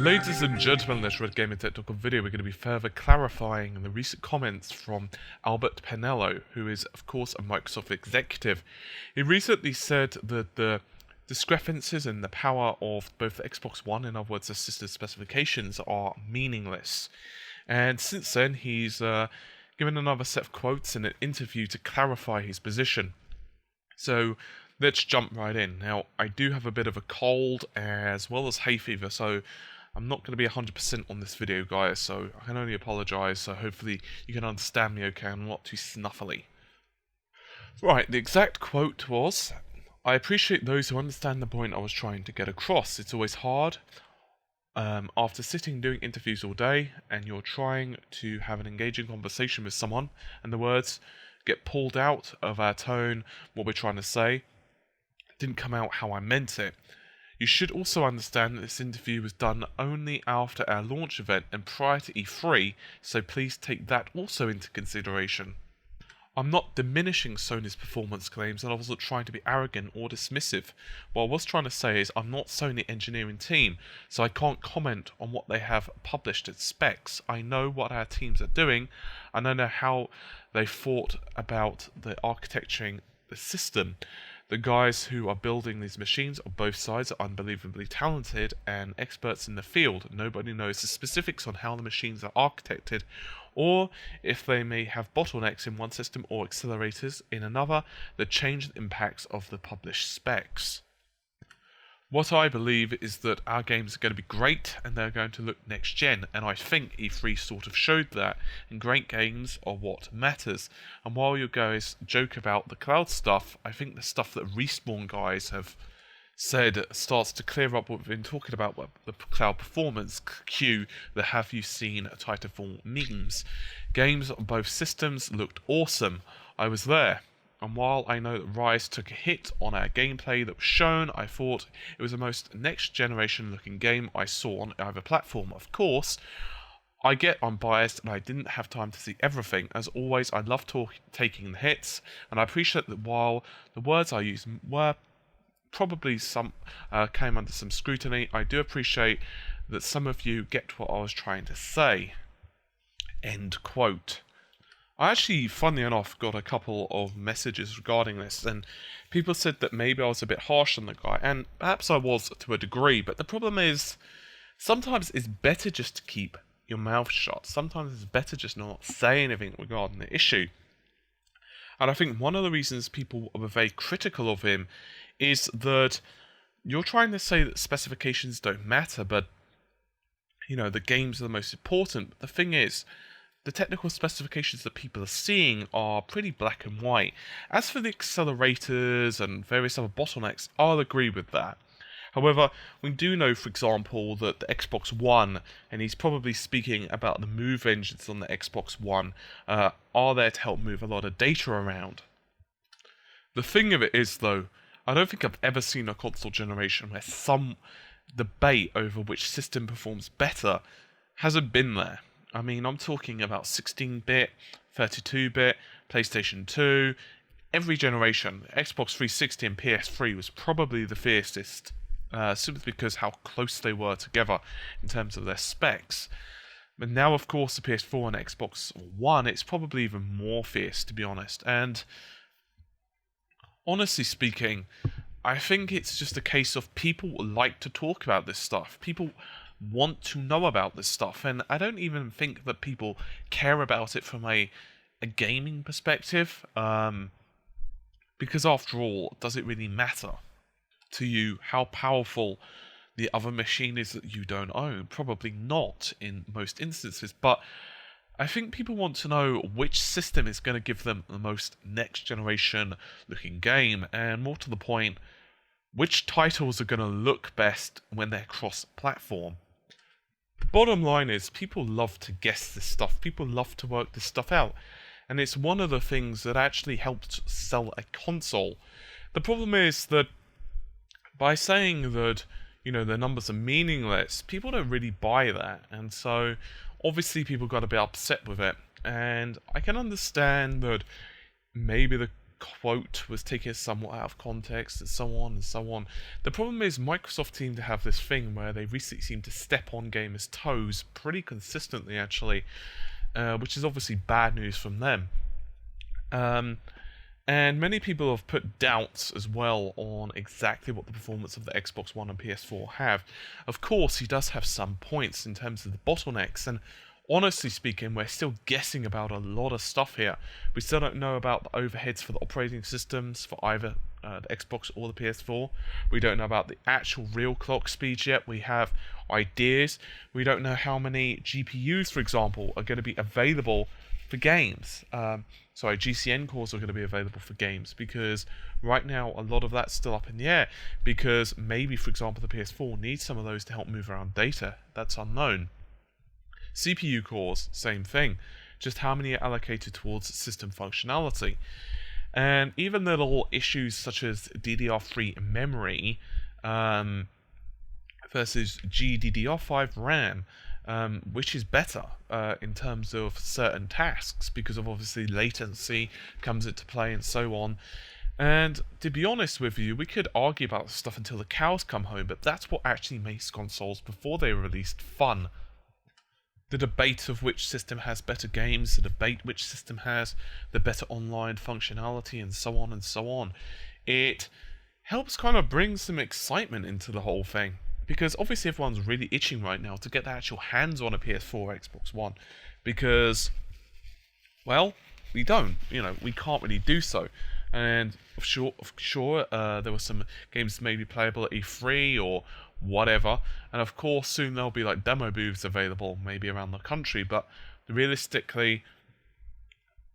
Ladies and gentlemen, in this Red Gaming Technical video, we're going to be further clarifying the recent comments from Albert Penello, who is, of course, a Microsoft executive. He recently said that the discrepancies in the power of both the Xbox One, in other words, the system specifications, are meaningless. And since then, he's given another set of quotes in an interview to clarify his position. So let's jump right in. Now, I do have a bit of a cold as well as hay fever, so I'm not going to be 100% on this video, guys, so I can only apologise, so hopefully you can understand me okay, I'm not too snuffly. Right, the exact quote was, "I appreciate those who understand the point I was trying to get across. It's always hard after sitting doing interviews all day, and you're trying to have an engaging conversation with someone, and the words get pulled out of our tone, what we're trying to say, didn't come out how I meant it. You should also understand that this interview was done only after our launch event and prior to E3, so please take that also into consideration. I'm not diminishing Sony's performance claims, and I wasn't trying to be arrogant or dismissive. What I was trying to say is I'm not Sony engineering team, so I can't comment on what they have published as specs. I know what our teams are doing, and I know how they thought about the architecturing the system. The guys who are building these machines on both sides are unbelievably talented and experts in the field. Nobody knows the specifics on how the machines are architected, or if they may have bottlenecks in one system or accelerators in another that change the impacts of the published specs. What I believe is that our games are going to be great and they're going to look next gen, and I think E3 sort of showed that, and great games are what matters. And while you guys joke about the cloud stuff, I think the stuff that Respawn guys have said starts to clear up what we've been talking about, the cloud performance. Cue the "have you seen Titanfall" memes. Games on both systems looked awesome. I was there. And while I know that Rise took a hit on our gameplay that was shown, I thought it was the most next-generation looking game I saw on either platform. Of course, I get I'm biased and I didn't have time to see everything. As always, I love taking the hits, and I appreciate that while the words I used were probably some came under some scrutiny, I do appreciate that some of you get what I was trying to say." End quote. I actually, funnily enough, got a couple of messages regarding this, and people said that maybe I was a bit harsh on the guy, and perhaps I was to a degree, but the problem is, sometimes it's better just to keep your mouth shut. Sometimes it's better just not say anything regarding the issue. And I think one of the reasons people were very critical of him is that you're trying to say that specifications don't matter, but, you know, the games are the most important. But the thing is, the technical specifications that people are seeing are pretty black and white. As for the accelerators and various other bottlenecks, I'll agree with that. However, we do know, for example, that the Xbox One, and he's probably speaking about the move engines on the Xbox One, are there to help move a lot of data around. The thing of it is, though, I don't think I've ever seen a console generation where some debate over which system performs better hasn't been there. I mean, I'm talking about 16-bit, 32-bit, PlayStation 2, every generation. Xbox 360 and PS3 was probably the fiercest, simply because how close they were together in terms of their specs. But now, of course, the PS4 and Xbox One, it's probably even more fierce, to be honest. And honestly speaking, I think it's just a case of people like to talk about this stuff. People want to know about this stuff, and I don't even think that people care about it from a gaming perspective, because after all, does it really matter to you how powerful the other machine is that you don't own? Probably not in most instances, but I think people want to know which system is going to give them the most next generation looking game, and more to the point, which titles are going to look best when they're cross-platform. Bottom line is, people love to guess this stuff, people love to work this stuff out, and it's one of the things that actually helps sell a console. The problem is that by saying that, you know, the numbers are meaningless, people don't really buy that, and so obviously people got a bit upset with it, and I can understand that maybe the quote was taken somewhat out of context, and so on and so on. The problem is Microsoft seem to have this thing where they recently seem to step on gamers' toes pretty consistently, actually, which is obviously bad news from them. And many people have put doubts as well on exactly what the performance of the Xbox One and PS4 have. Of course, he does have some points in terms of the bottlenecks, and honestly speaking, we're still guessing about a lot of stuff here. We still don't know about the overheads for the operating systems for either the Xbox or the PS4. We don't know about the actual real clock speeds yet. We have ideas. We don't know how many GPUs, for example, are going to be available for games. GCN cores are going to be available for games, because right now a lot of that's still up in the air, because maybe, for example, the PS4 needs some of those to help move around data. That's unknown. CPU cores, same thing. Just how many are allocated towards system functionality. And even little issues such as DDR3 memory versus GDDR5 RAM, which is better in terms of certain tasks, because of obviously latency comes into play and so on. And to be honest with you, we could argue about this stuff until the cows come home, but that's what actually makes consoles before they were released fun. The debate of which system has better games, the debate which system has the better online functionality, and so on and so on. It helps kind of bring some excitement into the whole thing, because obviously everyone's really itching right now to get their actual hands on a PS4 or Xbox One, because, well, we don't, we can't really do so. And sure, there were some games maybe playable at E3 or whatever, and of course soon there'll be like demo booths available maybe around the country, but realistically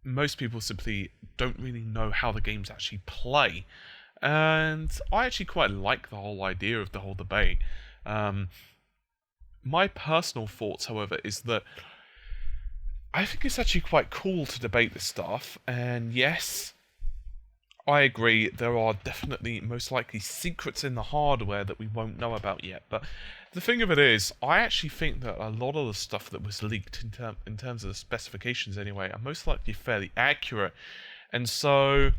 most people simply don't really know how the games actually play. And I actually quite like the whole idea of the whole debate. My personal thoughts, however, is that I think it's actually quite cool to debate this stuff, and yes, I agree, there are definitely most likely secrets in the hardware that we won't know about yet, but the thing of it is, I actually think that a lot of the stuff that was leaked in terms of the specifications anyway are most likely fairly accurate. And so,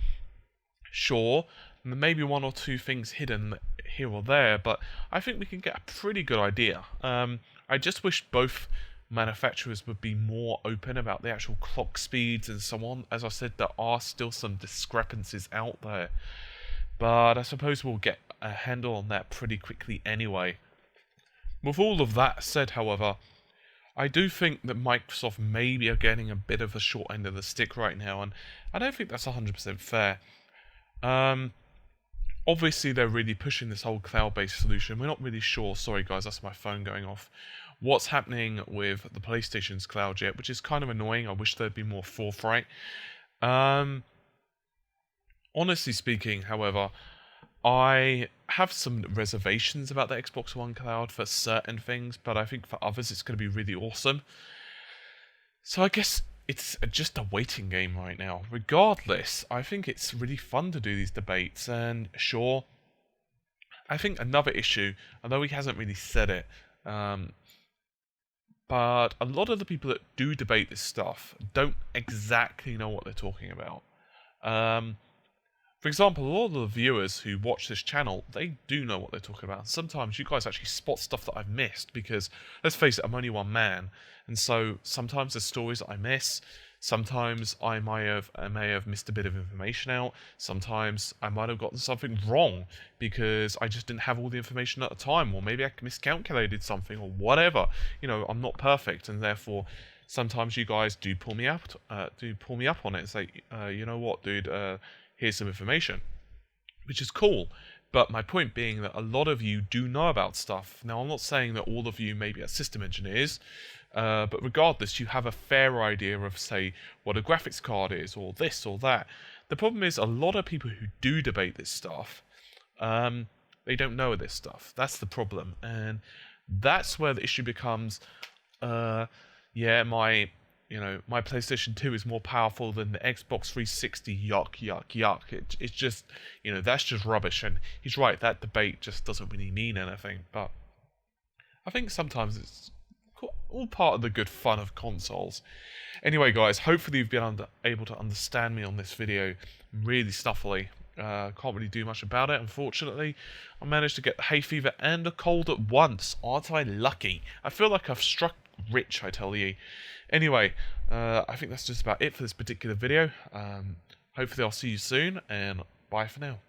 sure, maybe one or two things hidden here or there, but I think we can get a pretty good idea. I just wish both manufacturers would be more open about the actual clock speeds and so on. As I said, there are still some discrepancies out there, but I suppose we'll get a handle on that pretty quickly anyway. With all of that said, however, I do think that Microsoft maybe are getting a bit of a short end of the stick right now, and I don't think that's 100% fair. Obviously, they're really pushing this whole cloud-based solution. We're not really sure, sorry guys, that's my phone going off, what's happening with the PlayStation's cloud yet, which is kind of annoying. I wish there'd be more forthright. Honestly speaking, however, I have some reservations about the Xbox One cloud for certain things, but I think for others it's going to be really awesome. So I guess it's just a waiting game right now. Regardless, I think it's really fun to do these debates, and sure, I think another issue, although he hasn't really said it, but a lot of the people that do debate this stuff don't exactly know what they're talking about. For example, a lot of the viewers who watch this channel, they do know what they're talking about. Sometimes you guys actually spot stuff that I've missed, because, let's face it, I'm only one man, and so sometimes there's stories that I miss. Sometimes I may have missed a bit of information out. Sometimes I might have gotten something wrong because I just didn't have all the information at the time, or maybe I miscalculated something, or whatever. I'm not perfect, and therefore sometimes you guys do pull me up on it and say, you know what, dude, here's some information, which is cool. But my point being that a lot of you do know about stuff. Now, I'm not saying that all of you maybe are system engineers, but regardless, you have a fair idea of, say, what a graphics card is, or this or that. The problem is, a lot of people who do debate this stuff, they don't know this stuff. That's the problem, and that's where the issue becomes, my PlayStation 2 is more powerful than the Xbox 360, yuck. It's just, that's just rubbish, and he's right, that debate just doesn't really mean anything, but I think sometimes it's all part of the good fun of consoles. Anyway, guys, hopefully you've been able to understand me on this video really stuffily. Can't really do much about it, unfortunately. I managed to get the hay fever and a cold at once. Aren't I lucky? I feel like I've struck rich, I tell you. Anyway, I think that's just about it for this particular video. Hopefully I'll see you soon, and bye for now.